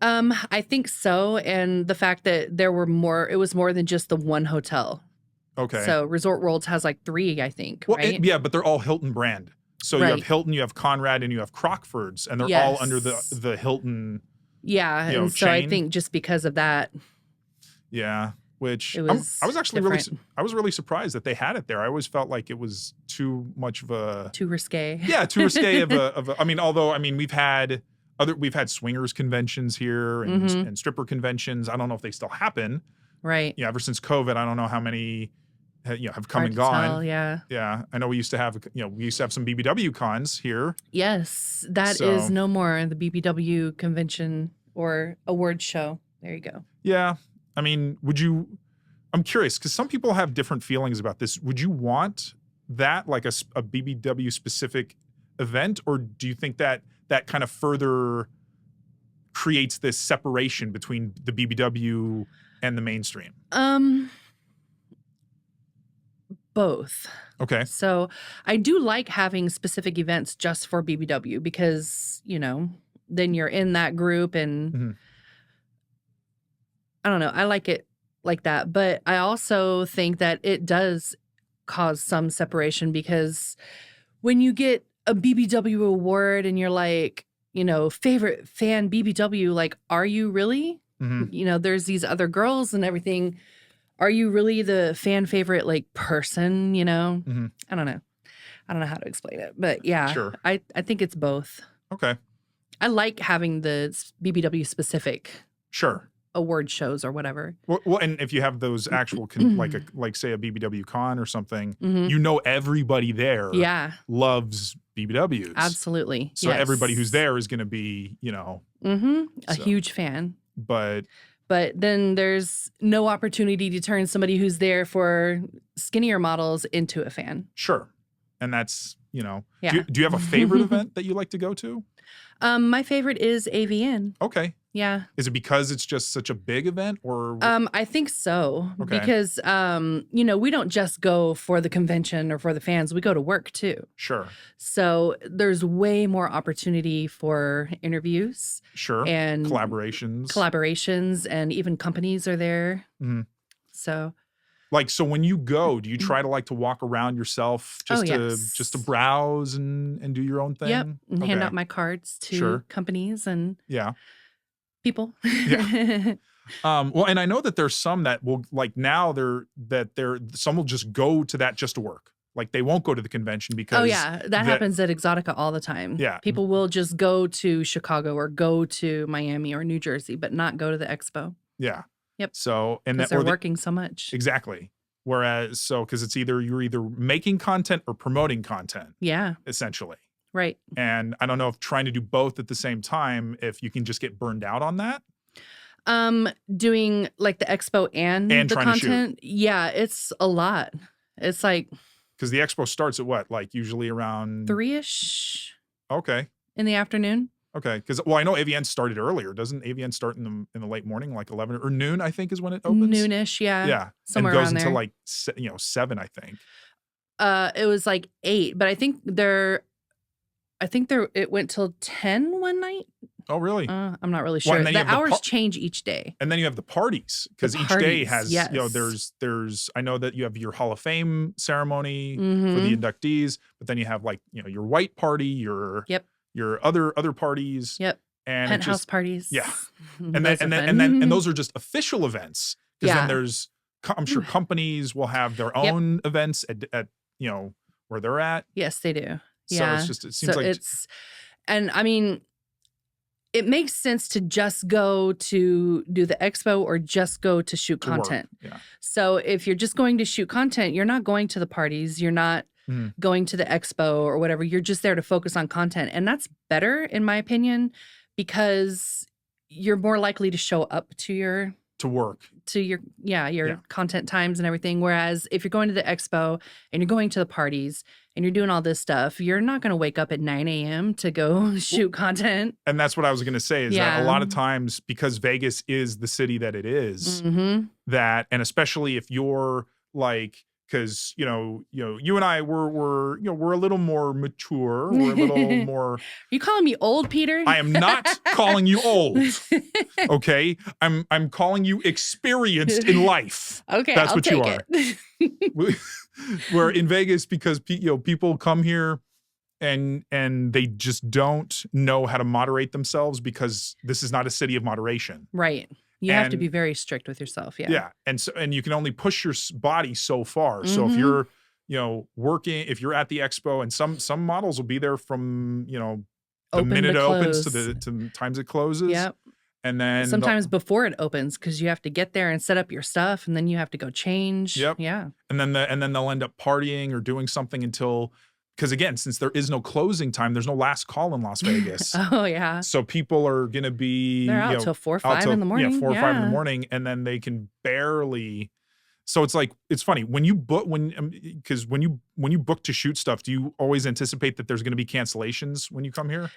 I think so, and the fact that it was more than just the one hotel. Okay. So Resort Worlds has like 3, I think. Well, right? Yeah, but they're all Hilton brand. So you have Hilton, you have Conrad, and you have Crockford's, and they're all under the Hilton. Yeah, and so chain. I think just because of that. Yeah, which I was actually really surprised that they had it there. I always felt like it was too much of a too risque. Yeah, too risque of a. I mean, although we've had swingers conventions here and stripper conventions. I don't know if they still happen. Right. Yeah, ever since COVID, I don't know how many have come Hard and to gone. tell, yeah. Yeah. I know we used to have some BBW cons here. Yes, that is no more the BBW convention or award show. There you go. Yeah. I mean, I'm curious because some people have different feelings about this. Would you want that, like a BBW specific event, or do you think that kind of further creates this separation between the BBW and the mainstream? Both. Okay. So I do like having specific events just for BBW because, then you're in that group and I don't know. I like it like that. But I also think that it does cause some separation because when you get a BBW award and you're like, favorite fan BBW, like, are you really? There's these other girls and everything. Are you really the fan favorite, like, person, I don't know. I don't know how to explain it. But yeah, sure. I think it's both. Okay. I like having the BBW specific award shows or whatever. Well, and if you have those actual, like say a BBW con or something, everybody there loves BBWs. Absolutely. So everybody who's there is going to be, a huge fan. But then there's no opportunity to turn somebody who's there for skinnier models into a fan. Sure. And that's, do you have a favorite event that you like to go to? My favorite is AVN. Okay. Yeah. Is it because it's just such a big event, or? I think so, Okay. because, we don't just go for the convention or for the fans. We go to work too. Sure. So there's way more opportunity for interviews. Sure. And collaborations, and even companies are there. Mm-hmm. So. Like, so when you go, do you try to walk around yourself just to browse and do your own thing? Yep. And hand out my cards to companies and people. Yeah. Well, and I know that there's some that will some will just go to that just to work. Like they won't go to the convention because that happens at Exotica all the time. Yeah. People will just go to Chicago or go to Miami or New Jersey, but not go to the expo. Yeah. Yep. So, and they're working so much. Exactly. Whereas, because it's you're either making content or promoting content. Yeah. Essentially. Right. And I don't know if trying to do both at the same time, if you can just get burned out on that. Doing like the expo and the content. Yeah, it's a lot. It's like. Because the expo starts at what? Like usually around 3-ish. Okay. In the afternoon. Okay, because I know AVN started earlier. Doesn't AVN start in the late morning, like 11 or noon? I think is when it opens. Noonish, yeah. Yeah, somewhere and goes around until there. like 7, I think. It was like 8, but I think it went till 10 one night. Oh, really? I'm not really sure. The hours change each day. And then you have the parties, because each day has there's I know that you have your Hall of Fame ceremony for the inductees, but then you have your white party, your other parties. Yep. And penthouse parties. Yeah. And then those are just official events. Because then there's, I'm sure companies will have their own events at where they're at. Yes, they do. So it seems like and I mean, it makes sense to just go to do the expo or just go to shoot content. Yeah. So if you're just going to shoot content, you're not going to the parties. You're not going to the expo or whatever. You're just there to focus on content. And that's better, in my opinion, because you're more likely to show up to your content times and everything. Whereas if you're going to the expo and you're going to the parties and you're doing all this stuff, you're not going to wake up at 9 a.m. to go shoot content. And that's what I was going to say is that a lot of times, because Vegas is the city that it is, and especially if you're like, because you and I we're a little more mature, we're a little more. Are you calling me old, Peter? I am not calling you old. Okay, I'm calling you experienced in life. Okay, that's I'll what you are. We're in Vegas because people come here and they just don't know how to moderate themselves, because this is not a city of moderation. Right. You have to be very strict with yourself. Yeah. Yeah. And you can only push your body so far. So if you're, working, if you're at the expo, and some models will be there from, the minute it opens to the times it closes. Yep. And then sometimes before it opens, because you have to get there and set up your stuff, and then you have to go change. Yep. Yeah. And then they'll end up partying or doing something until, because again, since there is no closing time, there's no last call in Las Vegas. Oh yeah. So people are gonna be they're out till 4 or 5 in the morning. Yeah, 4 or 5 in the morning, and then they can barely. So it's like, it's funny when you book because when you book to shoot stuff, do you always anticipate that there's going to be cancellations when you come here?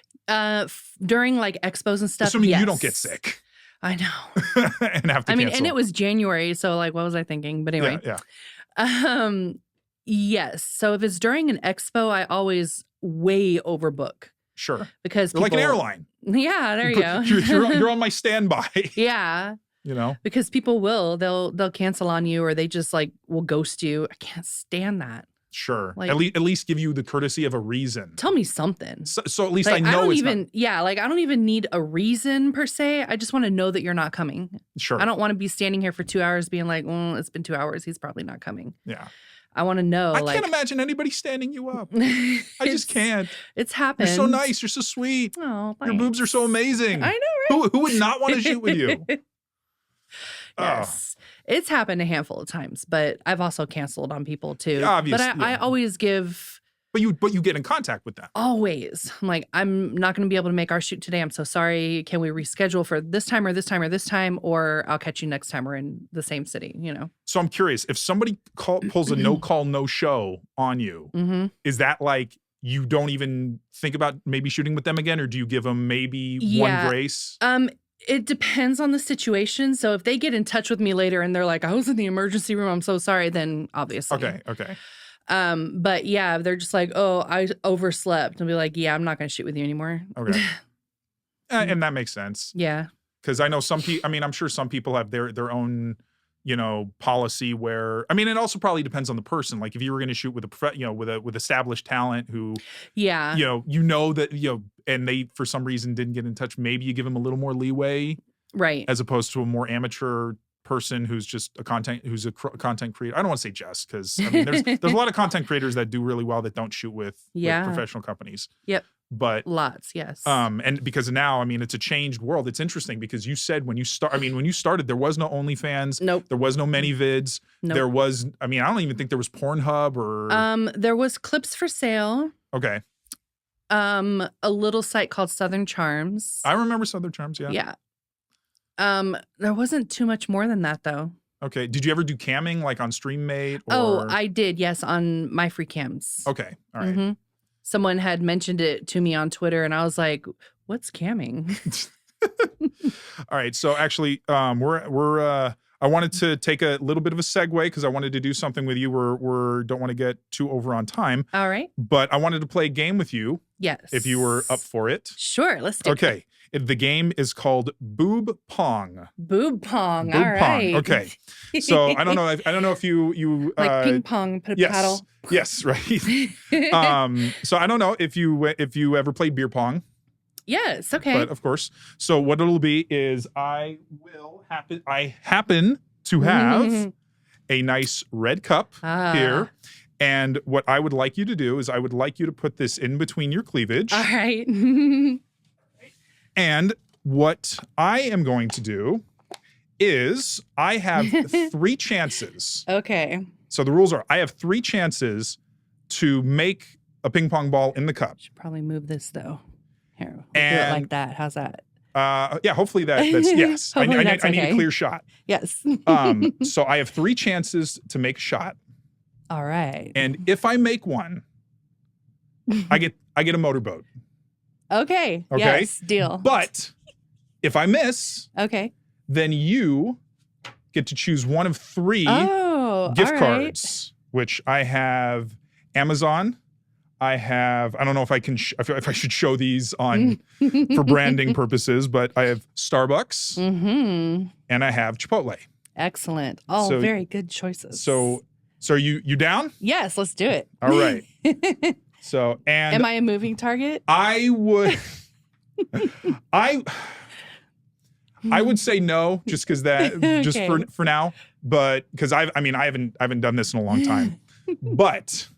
During like expos and stuff. Assuming you don't get sick. I know. And have to. And it was January, so like, what was I thinking? But anyway. Yeah. Yes. So if it's during an expo, I always way overbook. Sure. Because like an airline. Yeah, there you go. You're on my standby. Yeah. Because people they'll cancel on you, or they just like will ghost you. I can't stand that. Sure. Like, at least give you the courtesy of a reason. Tell me something. So at least I know it's not. Yeah, like I don't even need a reason per se. I just want to know that you're not coming. Sure. I don't want to be standing here for 2 hours being like, it's been 2 hours. He's probably not coming. Yeah. I want to know. I can't imagine anybody standing you up. I just can't. It's happened. You're so nice. You're so sweet. Oh, your boobs are so amazing. I know, right? Who would not want to shoot with you? Yes. It's happened a handful of times, but I've also canceled on people too. Yeah, obviously. But I always give. But you get in contact with them. Always. I'm like, I'm not going to be able to make our shoot today. I'm so sorry. Can we reschedule for this time or this time or this time? Or I'll catch you next time we're in the same city, So I'm curious, if somebody pulls a no call, no show on you, is that like you don't even think about maybe shooting with them again, or do you give them maybe one Yeah. grace? It depends on the situation. So if they get in touch with me later and they're like, I was in the emergency room, I'm so sorry, then obviously. Okay. But yeah, they're just like, oh, I overslept. I'll be like, yeah, I'm not going to shoot with you anymore. Okay. And that makes sense. Yeah. Because I know some people, I mean, I'm sure some people have their own, policy where, I mean, it also probably depends on the person. Like if you were going to shoot with with established talent who, Yeah. that, and they, for some reason didn't get in touch, maybe you give them a little more leeway. Right. As opposed to a more amateur person who's just a content creator. I don't want to say just, because I mean, there's a lot of content creators that do really well that don't shoot with professional companies. Yep. But lots, yes. And because now, I mean, it's a changed world. It's interesting because you said when you started, there was no OnlyFans. Nope. There was no ManyVids. Nope. There was, I mean, I don't even think there was Pornhub or. There was Clips for Sale. Okay. A little site called Southern Charms. I remember Southern Charms. Yeah. Yeah. There wasn't too much more than that though. Okay. Did you ever do camming like on StreamMate? Or... Oh, I did. Yes, on My Free Cams. Okay. All right. Mm-hmm. Someone had mentioned it to me on Twitter, and I was like, "What's camming?" All right. So actually, we're. I wanted to take a little bit of a segue because I wanted to do something with you. We're don't want to get too over on time. All right. But I wanted to play a game with you. Yes. If you were up for it. Sure. Let's do it. Okay. The game is called Boob Pong. Boob Pong. Boob All Pong. right. Okay. So I don't know if you like ping pong, put a paddle. Yes, right. So I don't know if you ever played beer pong. Yes, okay. But of course. So what it'll be is I happen to have a nice red cup here. And what I would like you to do is I would like you to put this in between your cleavage. All right. And what I am going to do is I have 3 chances. Okay. So the rules are I have 3 chances to make a ping pong ball in the cup. Should probably move this though. Here, we'll do it like that. How's that? Yeah, hopefully that's yes. I need a clear shot. Yes. So I have 3 chances to make a shot. All right. And if I make one, I get a motorboat. Okay. Yes, deal. But if I miss, okay, then you get to choose one of 3 gift cards, which I have Amazon. I don't know if I can if I should show these on for branding purposes, but I have Starbucks and I have Chipotle. Excellent. All very good choices. So are you down? Yes, let's do it. All right. So, and am I a moving target? I would I would say no, just because just for now, but because I haven't done this in a long time. But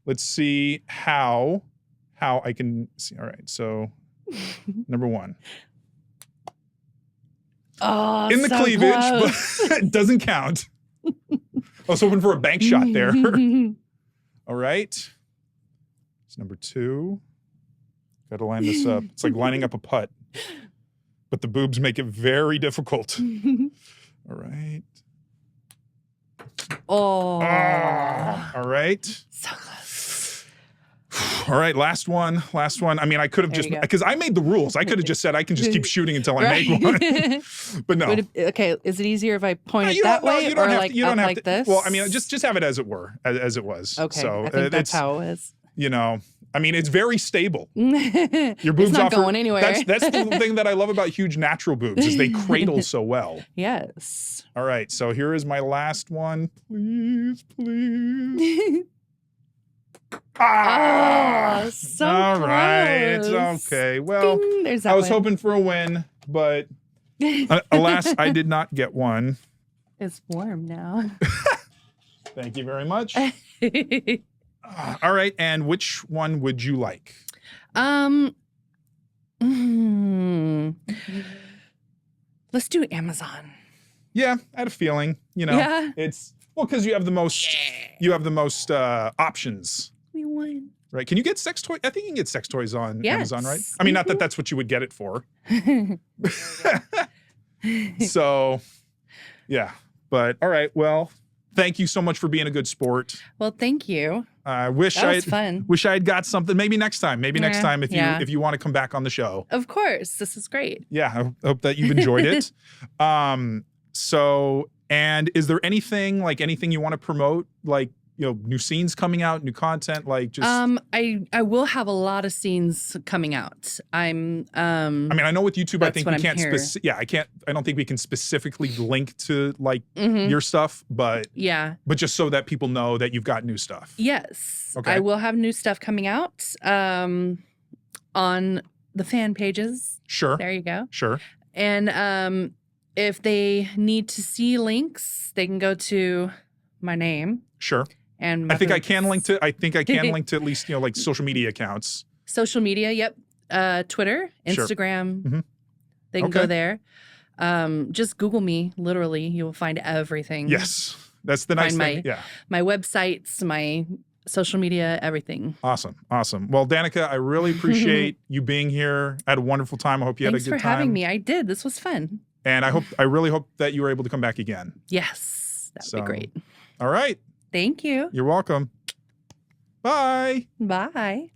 let's see how I can see. All right, so number 1. Oh, in the so cleavage, close. but it doesn't count. I was hoping for a bank shot there. All right. It's number 2. Got to line this up. It's like lining up a putt, but the boobs make it very difficult. All right. Oh. All right. So close. All right, last one. I mean, I could have because I made the rules. I could have just said I can just keep shooting until I make one. But no. Okay, is it easier if I point it that way you don't or have like to, you don't have like to, this? Well, I mean, just have it as it were, as it was. Okay, so I think that's how it was. I mean, it's very stable. Your boobs it's not going anywhere. That's the thing that I love about huge natural boobs is they cradle so well. Yes. All right, so here is my last one. Please. So all close. right, it's okay. Well, Ding, I was hoping for a win, but alas, I did not get one. It's warm now. Thank you very much. All right, and which one would you like? Let's do Amazon. Yeah, I had a feeling. Yeah. It's because you have the most. You have the most options. We won. Right? Can you get sex toys? I think you can get sex toys on Amazon, right? I mean, not that that's what you would get it for. So, yeah. But all right, well, thank you so much for being a good sport. Well, thank you. I That was fun. wish I had got something. Maybe next time. Maybe next time if you want to come back on the show. Of course. This is great. Yeah, I hope that you've enjoyed it. So, and is there anything you want to promote? Like, new scenes coming out, new content, like just. I will have a lot of scenes coming out. I mean, I know with YouTube, I think we can't. I don't think we can specifically link to like your stuff, but yeah. But just so that people know that you've got new stuff. Yes. Okay. I will have new stuff coming out. On the fan pages. Sure. There you go. Sure. And if they need to see links, they can go to my name. Sure. And I think I can link to at least, like social media accounts. Social media, yep. Twitter, Instagram. Sure. They can go there. Just Google me, literally. You will find everything. Yes. That's the nice thing. My websites, my social media, everything. Awesome. Well, Danica, I really appreciate you being here. I had a wonderful time. I hope you had a good time. Thanks for having me. I did. This was fun. And I really hope that you were able to come back again. Yes. That would be great. All right. Thank you. You're welcome. Bye. Bye.